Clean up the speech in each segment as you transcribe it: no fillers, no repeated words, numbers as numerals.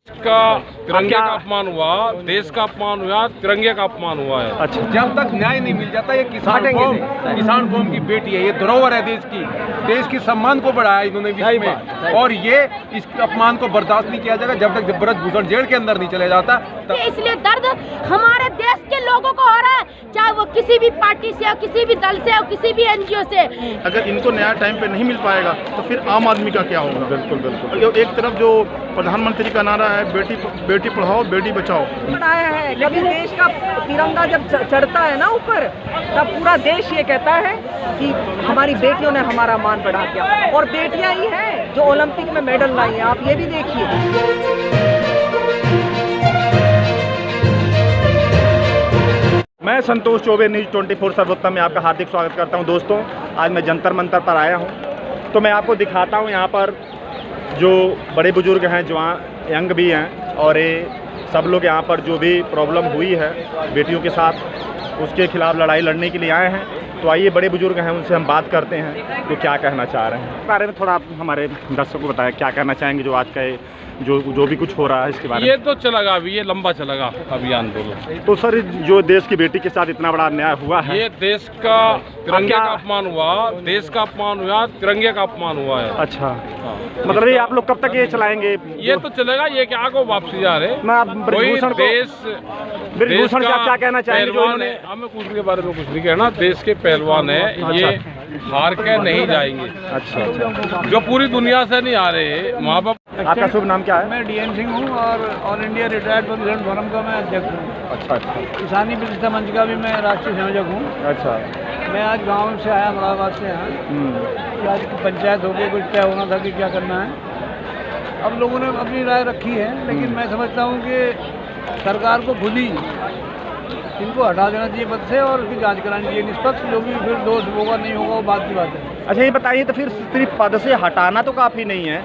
का तिरंगे का अपमान हुआ, देश का अपमान हुआ, तिरंगे का अपमान हुआ है। अच्छा, जब तक न्याय नहीं मिल जाता, ये किसान कौम की बेटी है, ये धरोहर है देश की सम्मान को बढ़ाया इन्होंने विश्व में, और ये इस अपमान को बर्दाश्त नहीं किया जाएगा जब तक ब्रजभूषण जेल के अंदर नहीं चले जाता। इसलिए दर्द हमारे देश के लोगों को हो रहा है, चाहे वो किसी भी पार्टी से हो, किसी भी दल से हो, किसी भी एनजीओ से। अगर इनको नया टाइम पे नहीं मिल पाएगा तो फिर आम आदमी का क्या होगा। बिल्कुल बिल्कुल। एक तरफ जो प्रधानमंत्री का नारा है बेटी पढ़ाओ बेटी बचाओ, बताया है, लेकिन देश का तिरंगा जब चढ़ता है ना ऊपर, तब पूरा देश ये कहता है कि हमारी बेटियों ने हमारा मान बढ़ा दिया, और बेटियां ही हैं जो ओलंपिक में मेडल लाई हैं। आप ये भी देखिए। मैं संतोष चौबे, न्यूज़ 24 सर्वोत्तम में आपका हार्दिक स्वागत करता हूं। दोस्तों, आज मैं जंतर मंतर पर आया हूं, तो मैं आपको दिखाता हूं यहाँ पर जो बड़े बुजुर्ग हैं, जवान यंग भी हैं, और ये सब लोग यहाँ पर जो भी प्रॉब्लम हुई है बेटियों के साथ, उसके खिलाफ लड़ाई लड़ने के लिए आए हैं। तो आइए, बड़े बुजुर्ग हैं, उनसे हम बात करते हैं तो क्या कहना चाह रहे हैं। इस बारे में थोड़ा आप हमारे दर्शकों को बताएं, क्या कहना चाहेंगे जो आज का जो भी कुछ हो रहा है इसके बारे में। ये तो चलेगा, अभी ये लंबा चलेगा अभियान दोनों। तो सर, जो देश की बेटी के साथ इतना बड़ा अन्याय हुआ है, ये देश का तिरंगे का अपमान हुआ, देश का अपमान हुआ, तिरंगे का अपमान हुआ है। अच्छा, मतलब ये आप लोग कब तक ये चलाएंगे? ये तो चलेगा, ये क्या को वापसी जा रहे। मैं आप ब्रजभूषण से आप क्या कहना चाहेंगे? जो इन्होंने हमें कुछ के बारे में कुछ नहीं कहना, देश के पहलवान है, ये हार के नहीं जाएंगे। अच्छा, जो पूरी दुनिया से नहीं आ रहे माँ बाप। आपका शुभ नाम क्या है? मैं डीएन सिंह हूँ और all India retired provident forum का मैं अध्यक्ष हूँ। अच्छा, किसानी प्रतिष्ठा मंच का भी मैं राष्ट्रीय संयोजक हूँ। अच्छा। मैं आज गांव से आया, मुरादाबाद से यहाँ, कि आज पंचायत हो गई, कुछ तय होना था कि क्या करना है। अब लोगों ने अपनी राय रखी है, लेकिन मैं समझता हूँ कि सरकार को खुद ही इनको हटा देना चाहिए पद से, और उसकी जांच करानी चाहिए निष्पक्ष। जो भी फिर दोष होगा नहीं होगा वो बात की बात है। अच्छा, ये बताइए, तो फिर सिर्फ पद से हटाना तो काफ़ी नहीं है,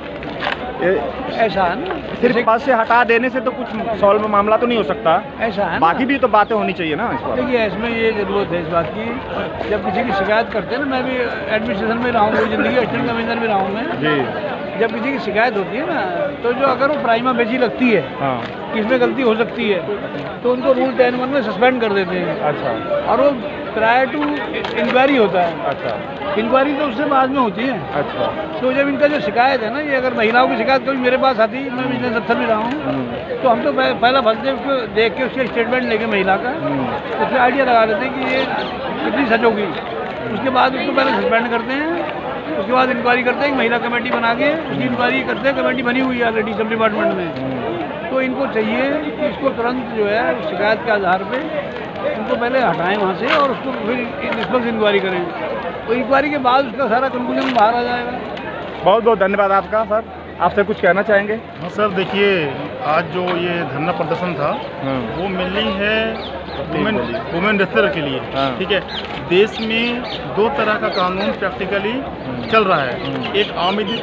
ऐसा है ना, सिर्फ पद से हटा देने से तो कुछ सॉल्व मामला तो नहीं हो सकता। ऐसा है, बाकी भी तो बातें होनी चाहिए ना इस पर। देखिए, इसमें ये जरूरत है इस बात की, जब किसी की शिकायत करते हैं ना, मैं भी एडमिनिस्ट्रेशन में रहा हूँ पूरी जिंदगी, असिस्टेंट कमिश्नर भी रहा हूँ मैं जी। जब किसी की शिकायत होती है ना, तो जो अगर वो प्राइमा बेसी लगती है, हाँ, कि इसमें गलती हो सकती है, तो उनको रूल 10(1) में सस्पेंड कर देते हैं। अच्छा, और वो प्रायर टू इंक्वायरी होता है। अच्छा, इंक्वायरी तो उससे बाद में होती है। अच्छा। तो जब इनका जो शिकायत है ना, ये अगर महिलाओं की शिकायत कभी मेरे पास आती है, मैं बिजनेस अफसर भी रहा हूँ, तो हम तो पहला फर्स्ट डे उसको देख के उसके स्टेटमेंट लेके महिला का उससे आइडिया लगा लेते हैं कि ये कितनी सच होगी। उसके बाद उसको पहले सस्पेंड करते हैं, उसके बाद इंक्वायरी करते हैं, महिला कमेटी बना के उसकी इंक्वायरी करते हैं। कमेटी बनी हुई है ऑलरेडी सब डिपार्टमेंट में। तो इनको चाहिए कि इसको तुरंत जो है शिकायत के आधार पे उनको पहले हटाएं वहाँ से, और उसको फिर निष्पक्ष इंक्वायरी करें। तो इंक्वायरी के बाद उसका सारा कंक्लूजन बाहर आ जाएगा। बहुत बहुत धन्यवाद आपका। सर, आपसे कुछ कहना चाहेंगे? हाँ सर, देखिए, आज जो ये धरना प्रदर्शन था वो मेनली है वुमेन रेफर के लिए। ठीक है, देश में दो तरह का कानून प्रैक्टिकली चल रहा है, एक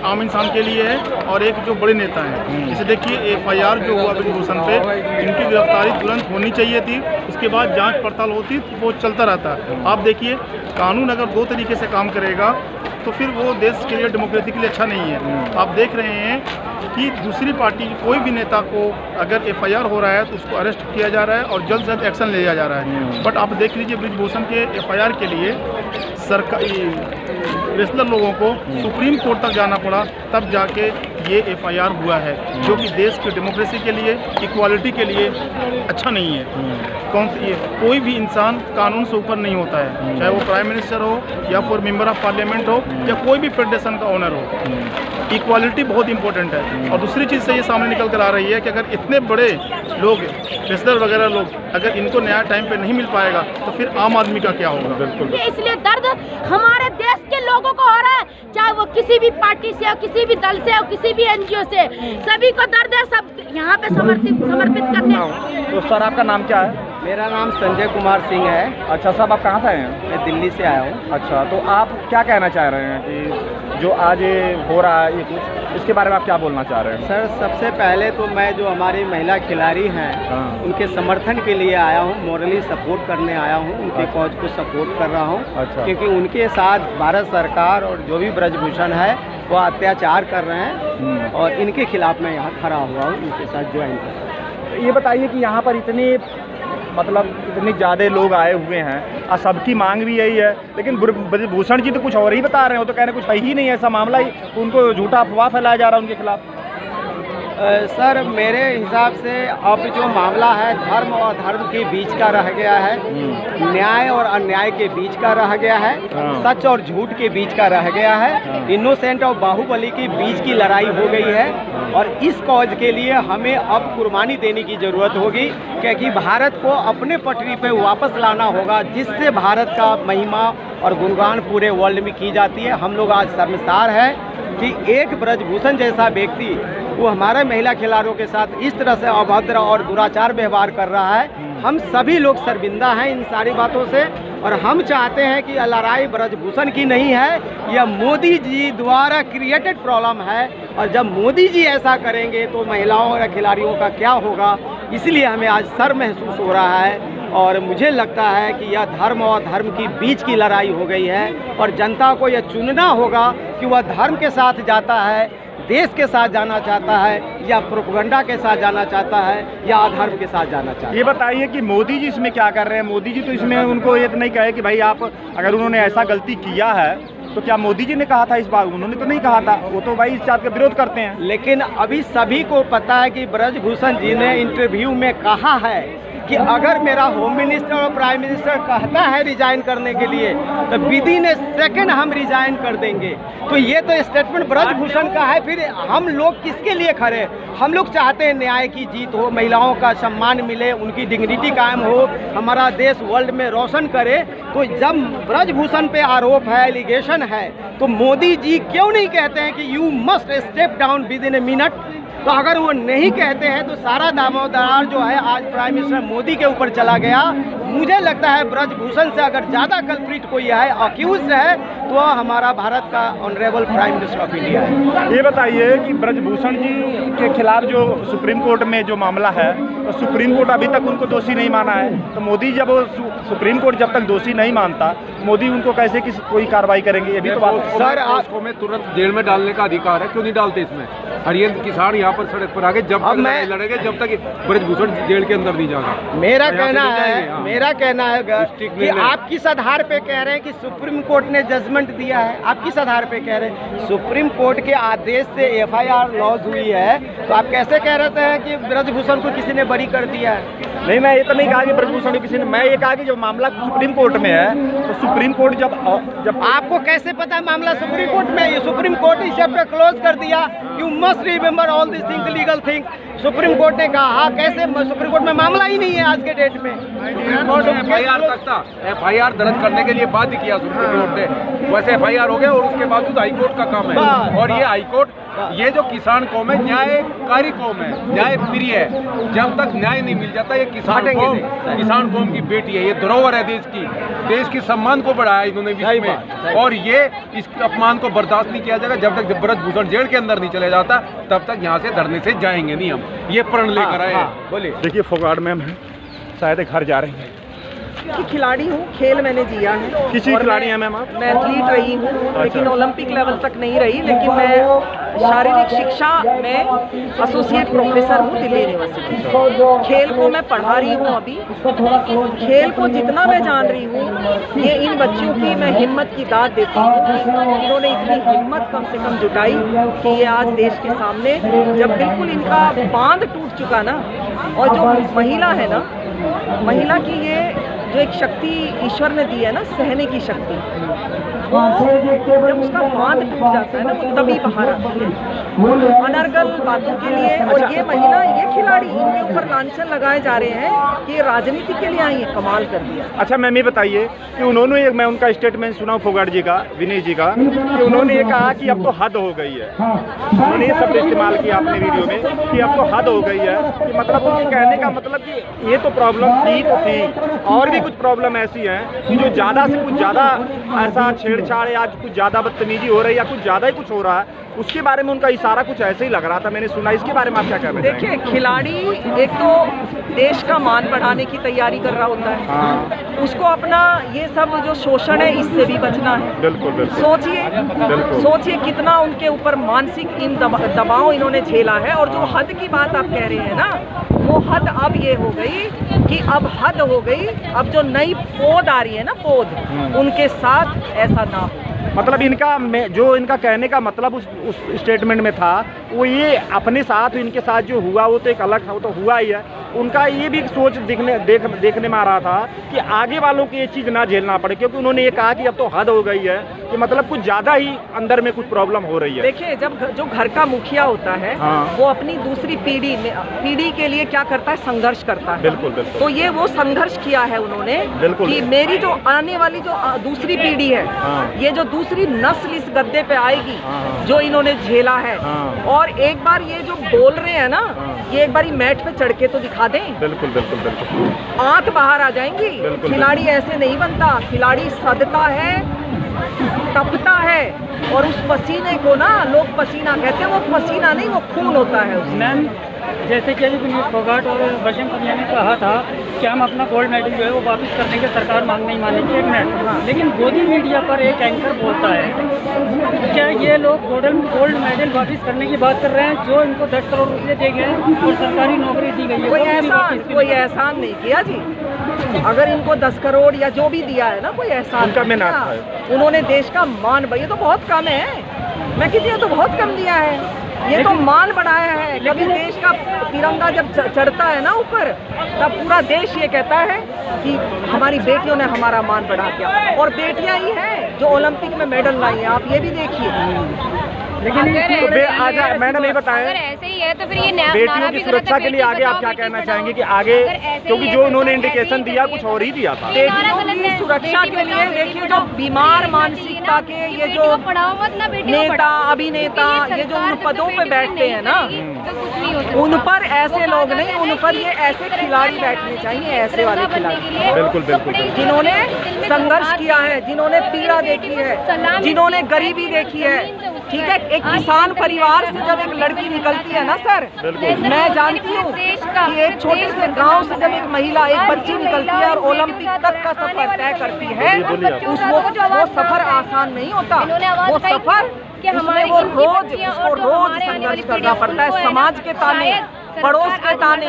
आम इंसान के लिए है और एक जो बड़े नेता हैं। जैसे देखिए, FIR जो हुआ ब्रजभूषण पे, इनकी गिरफ्तारी तुरंत होनी चाहिए थी, उसके बाद जांच पड़ताल होती, वो चलता रहता। आप देखिए, कानून अगर दो तरीके से काम करेगा तो फिर वो देश के लिए, डेमोक्रेसी के लिए अच्छा नहीं है। आप देख रहे हैं कि दूसरी पार्टी कोई भी नेता को अगर FIR हो रहा है तो उसको अरेस्ट किया जा रहा है और जल्द से जल्द एक्शन लिया जा रहा है। बट आप देख लीजिए, ब्रजभूषण के FIR के लिए सरकारी रेसलर लोगों को सुप्रीम कोर्ट तक जाना पड़ा, तब जाके ये FIR हुआ है, जो कि देश की डेमोक्रेसी के लिए, इक्वालिटी के लिए अच्छा नहीं है। कोई भी इंसान कानून से ऊपर नहीं होता है, चाहे वो प्राइम मिनिस्टर हो या फिर मेंबर ऑफ पार्लियामेंट हो या कोई भी फेडरेशन का ओनर हो। इक्वालिटी बहुत इंपॉर्टेंट है। और दूसरी चीज़ से ये सामने निकल कर आ रही है कि अगर इतने बड़े लोग, रेसलर वगैरह लोग, अगर इनको नया टाइम पे नहीं मिल पाएगा तो फिर आम आदमी का क्या होगा। बिल्कुल। इसलिए दर्द हमारे देश के लोगों को हो रहा है, चाहे वो किसी भी पार्टी से हो, किसी भी दल से हो, किसी भी एनजीओ से, सभी को दर्द है। सब यहाँ पे समर्पित करने। तो सर, आपका नाम क्या है? मेरा नाम संजय कुमार सिंह है। अच्छा साहब, आप कहाँ से आए हैं? मैं दिल्ली से आया हूँ। अच्छा, तो आप क्या कहना चाह रहे हैं कि जो आज ये हो रहा है, ये कुछ इसके बारे में आप क्या बोलना चाह रहे हैं? सर, सबसे पहले तो मैं जो हमारी महिला खिलाड़ी हैं उनके समर्थन के लिए आया हूँ, मॉरली सपोर्ट करने आया हूँ, उनके कॉज को सपोर्ट कर रहा हूँ। अच्छा। क्योंकि उनके साथ भारत सरकार और जो भी ब्रजभूषण है वो अत्याचार कर रहे हैं और इनके खिलाफ मैं यहाँ खड़ा हुआ हूँ, इनके साथ ज्वाइन कर। ये बताइए कि यहाँ पर इतने इतने ज़्यादा लोग आए हुए हैं और सबकी मांग भी यही है, लेकिन ब्रजभूषण जी तो कुछ और ही बता रहे हो, तो कह रहे कुछ है ही नहीं ऐसा मामला ही, उनको झूठा अफवाह फैलाया जा रहा है उनके खिलाफ। सर मेरे हिसाब से अब जो मामला है धर्म और धर्म के बीच का रह गया है, न्याय और अन्याय के बीच का रह गया है, सच और झूठ के बीच का रह गया है, इनोसेंट और बाहुबली के बीच की लड़ाई हो गई है। और इस कॉज के लिए हमें अब कुर्बानी देने की ज़रूरत होगी, क्योंकि भारत को अपने पटरी पे वापस लाना होगा, जिससे भारत का महिमा और गुणगान पूरे वर्ल्ड में की जाती है। हम लोग आज शर्मसार है कि एक ब्रजभूषण जैसा व्यक्ति वो हमारे महिला खिलाड़ियों के साथ इस तरह से अभद्र और दुराचार व्यवहार कर रहा है। हम सभी लोग शर्मिंदा हैं इन सारी बातों से, और हम चाहते हैं कि लड़ाई ब्रजभूषण की नहीं है, यह मोदी जी द्वारा क्रिएटेड प्रॉब्लम है, और जब मोदी जी ऐसा करेंगे तो महिलाओं और खिलाड़ियों का क्या होगा। इसलिए हमें आज शर महसूस हो रहा है, और मुझे लगता है कि यह धर्म और धर्म की बीच की लड़ाई हो गई है, और जनता को यह चुनना होगा कि वह धर्म के साथ जाता है, देश के साथ जाना चाहता है, या प्रोपेगेंडा के साथ जाना चाहता है, या अधर्म के साथ जाना चाहता है। ये बताइए कि मोदी जी इसमें क्या कर रहे हैं? मोदी जी तो इसमें उनको ये तो नहीं कहे कि भाई आप अगर उन्होंने ऐसा गलती किया है तो क्या मोदी जी ने कहा था इस बात? उन्होंने तो नहीं कहा था, वो तो भाई इस बात का विरोध करते हैं। लेकिन अभी सभी को पता है कि ब्रजभूषण जी ने इंटरव्यू में कहा है कि अगर मेरा होम मिनिस्टर और प्राइम मिनिस्टर कहता है रिजाइन करने के लिए तो विदिन ए सेकेंड हम रिजाइन कर देंगे। तो ये तो स्टेटमेंट ब्रजभूषण का है, फिर हम लोग किसके लिए खड़े? हम लोग चाहते हैं न्याय की जीत हो, महिलाओं का सम्मान मिले, उनकी डिग्निटी कायम हो, हमारा देश वर्ल्ड में रोशन करे। तो जब ब्रजभूषण पे आरोप है, एलिगेशन है, तो मोदी जी क्यों नहीं कहते हैं कि you must step down with in a minute? तो अगर वो नहीं कहते हैं तो सारा दामोदर जो है आज प्राइम मिनिस्टर मोदी के ऊपर चला गया। मुझे लगता है ब्रजभूषण से अगर ज़्यादा कल्प्रिट कोई है, अक्यूज है, तो हमारा भारत का honourable prime minister of India है। ये बताइए कि ब्रजभूषण जी के खिलाफ जो सुप्रीम कोर्ट में जो मामला है, तो सुप्रीम कोर्ट अभी तक उनको दोषी नहीं माना है, तो मोदी जब वो सुप्रीम कोर्ट जब तक दोषी नहीं मानता, मोदी उनको कैसे कोई कार्रवाई करेंगे? ये भी तो बात है। सर आपको में तुरंत जेल में डालने का अधिकार है, क्यों नहीं डालते इसमें? हरियाणा किसान यहाँ पर सड़क पर आगे जब तक लड़ेंगे, जब तक ब्रजभूषण जेल के अंदर नहीं जाएगा। मेरा कहना है कि आप किस आधार पे कह रहे हैं कि सुप्रीम कोर्ट ने जजमेंट दिया है? आप किस आधार पे कह रहे हैं? सुप्रीम कोर्ट के आदेश से FIR लॉन्च हुई है, तो आप कैसे कह रहे हैं कि ब्रजभूषण को किसी ने बरी कर दिया है? नहीं, मैं ये तो नहीं कहा कि ब्रजभूषण को किसी ने, मैं ये कहा कि जब मामला सुप्रीम कोर्ट में है, तो सुप्रीम कोर्ट जब आपको कैसे पता मामला सुप्रीम कोर्ट में? ये सुप्रीम कोर्ट इस चैप्टर क्लोज कर दिया। You must remember all this thing, legal thing. Supreme court ने कहा, कैसे सुप्रीम कोर्ट में मामला ही नहीं है आज के डेट में। FIR दर्ज करने के लिए बाध्य किया सुप्रीम कोर्ट ने, वैसे FIR हो गया, और उसके बावजूद हाईकोर्ट का काम है। और ये हाईकोर्ट, ये जो किसान कौम है, न्यायकारी कौम है, न्याय प्रिय है। जब तक न्याय नहीं मिल जाता, ये किसान कौम की बेटी है, ये धरोहर है देश की सम्मान को बढ़ाया इन्होंने विश्व में, और ये इस अपमान को बर्दाश्त नहीं किया जाएगा। जब तक ब्रजभूषण जेल के अंदर नहीं चले जाता, तब तक यहाँ से धरने से जाएंगे नहीं हम। ये प्रण लेकर आए हैं। बोलिए। देखिए फोगाट मैम है, शायद घर जा रही हैं। की खिलाड़ी हूँ, खेल मैंने जिया है। किसी खिलाड़ी हैं मैम आप? मैं एथलीट रही हूँ, लेकिन ओलंपिक लेवल तक नहीं रही, लेकिन मैं शारीरिक शिक्षा में एसोसिएट प्रोफेसर हूँ दिल्ली यूनिवर्सिटी। खेल को मैं पढ़ा रही हूँ अभी। खेल को जितना मैं जान रही हूँ, ये इन बच्चों की मैं हिम्मत की दाद देती हूँ। इन्होंने इतनी हिम्मत कम से कम जुटाई कि ये आज देश के सामने, जब बिल्कुल इनका बांध टूट चुका ना, और जो महिला है ना, महिला की ये जो एक शक्ति ईश्वर ने दी है ना, सहने की शक्ति, जब उसका बांध टूट जाता है ना, वो तभी बाहर आती है अनर्गल बातों के लिए। और ये महिला, ये खिलाड़ी, इनके ऊपर लांछन लगाए जा रहे हैं कि ये राजनीति के लिए आई है। कमाल कर दिया। अच्छा मैम, ये बताइए कि उन्होंने, मैं उनका स्टेटमेंट सुना फोगाट जी का, विनय जी का, कि उन्होंने ये कहा कि अब तो हद हो गई है। उन्होंने ये शब्द इस्तेमाल किया अपने वीडियो में कि अब तो हद हो गई है, कि मतलब उनके कहने का मतलब कि ये तो प्रॉब्लम थी तो थी, और भी कुछ प्रॉब्लम ऐसी हैं कि जो ज़्यादा से कुछ ज़्यादा ऐसा छेड़छाड़ या कुछ ज़्यादा बदतमीजी हो रही है, या कुछ ज़्यादा ही कुछ हो रहा है, उसके बारे में उनका इशारा कुछ ऐसे ही लग रहा था, मैंने सुना। इसके बारे में आप क्या कह रहे हैं? देखिए, खिलाड़ी खिलाड़ी एक तो देश का मान बढ़ाने की तैयारी कर रहा होता है, उसको अपना ये सब जो शोषण है इससे भी बचना है। बिल्कुल बिल्कुल सोचिए कितना उनके ऊपर मानसिक इन दबाव इन्होंने झेला है। और जो हद की बात आप कह रहे हैं ना, वो हद अब ये हो गई कि अब हद हो गई। अब जो नई पौध आ रही है ना, पौध, उनके साथ ऐसा ना हो। मतलब इनका जो इनका कहने का मतलब उस स्टेटमेंट में था वो ये अपने साथ इनके साथ जो हुआ वो तो एक अलग तो हुआ ही है। उनका ये भी सोच देखने में आ रहा था कि आगे वालों को ये चीज़ ना झेलना पड़े, क्योंकि उन्होंने ये कहा कि अब तो हद हो गई है, कि मतलब कुछ ज़्यादा ही अंदर में कुछ प्रॉब्लम हो रही है। देखिए, जब जो घर का मुखिया होता है वो अपनी दूसरी पीढ़ी के लिए क्या करता है, संघर्ष करता है। बिल्कुल। तो ये वो संघर्ष किया है उन्होंने कि मेरी जो आने वाली जो दूसरी पीढ़ी है, ये जो दूसरी नस्ल इस गद्दे पे आएगी, जो इन्होंने झेला है। और एक बार ये जो बोल रहे हैं ना, ये एक बार मैट पे चढ़ के तो दिखा दें। बिल्कुल। आंख बाहर आ जाएंगी। खिलाड़ी ऐसे नहीं बनता, खिलाड़ी सदता है, तपता है, और उस पसीने को ना लोग पसीना कहते हैं। वो पसीना नहीं, वो खून होता है उसमें। जैसे कि अभी विनीत फोगाट और बजरंग पुनिया ने कहा था कि हम अपना गोल्ड मेडल जो है वो वापस करने के सरकार मांग नहीं मानेगी, एक मिनट। लेकिन गोदी मीडिया पर एक एंकर बोलता है क्या ये लोग गोल्ड मेडल वापस करने की बात कर रहे हैं, जो इनको 10 करोड़ रुपये दिए गए हैं और सरकारी नौकरी दी गई है। कोई एहसान नहीं किया जी। अगर इनको 10 करोड़ या जो भी दिया है ना, कोई एहसान नहीं किया। उन्होंने देश का मान, भाई ये तो बहुत कम है, मैं कहती हूँ तो बहुत कम दिया है। ये तो मान बढ़ाया है। कभी देश का तिरंगा जब चढ़ता है ना ऊपर, तब पूरा देश ये कहता है कि हमारी बेटियों ने हमारा मान बढ़ा दिया। और बेटियां ही हैं जो ओलंपिक में मेडल लाई हैं, आप ये भी देखिए। लेकिन मैडम ये बताएं, अगर ऐसे ही है तो फिर ये बेटियों की सुरक्षा के लिए आगे आप क्या कहना चाहेंगे कि आगे, क्योंकि जो उन्होंने इंडिकेशन दिया कुछ और ही दिया था। बेटियों की सुरक्षा के लिए देखिए, जो बीमार मानसिकता के ये जो नेता अभिनेता ये जो उन पदों पे बैठते हैं ना, उन पर ऐसे लोग नहीं, उन पर ये ऐसे खिलाड़ी बैठने चाहिए, ऐसे वाले खिलाड़ी। बिल्कुल। जिन्होंने संघर्ष किया है, जिन्होंने पीड़ा देखी है, जिन्होंने गरीबी देखी है। ठीक है, एक किसान परिवार से जब एक लड़की निकलती है ना सर, मैं जानती हूँ कि एक छोटे से गांव से जब एक महिला, एक बच्ची निकलती है और ओलंपिक तक का सफर तय करती है, वो सफर आसान नहीं होता। वो सफर उसमें वो रोज संघर्ष करना पड़ता है। समाज के ताने, पड़ोस के ताने,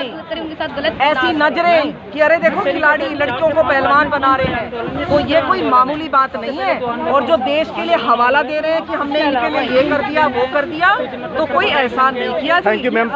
ऐसी नजरें कि अरे देखो खिलाड़ी लड़कियों को पहलवान बना रहे हैं, तो ये कोई मामूली बात नहीं है। और जो देश के लिए हवाला दे रहे हैं कि हमने इनके लिए ये कर दिया वो कर दिया, तो कोई एहसान नहीं किया। Thank you ma'am.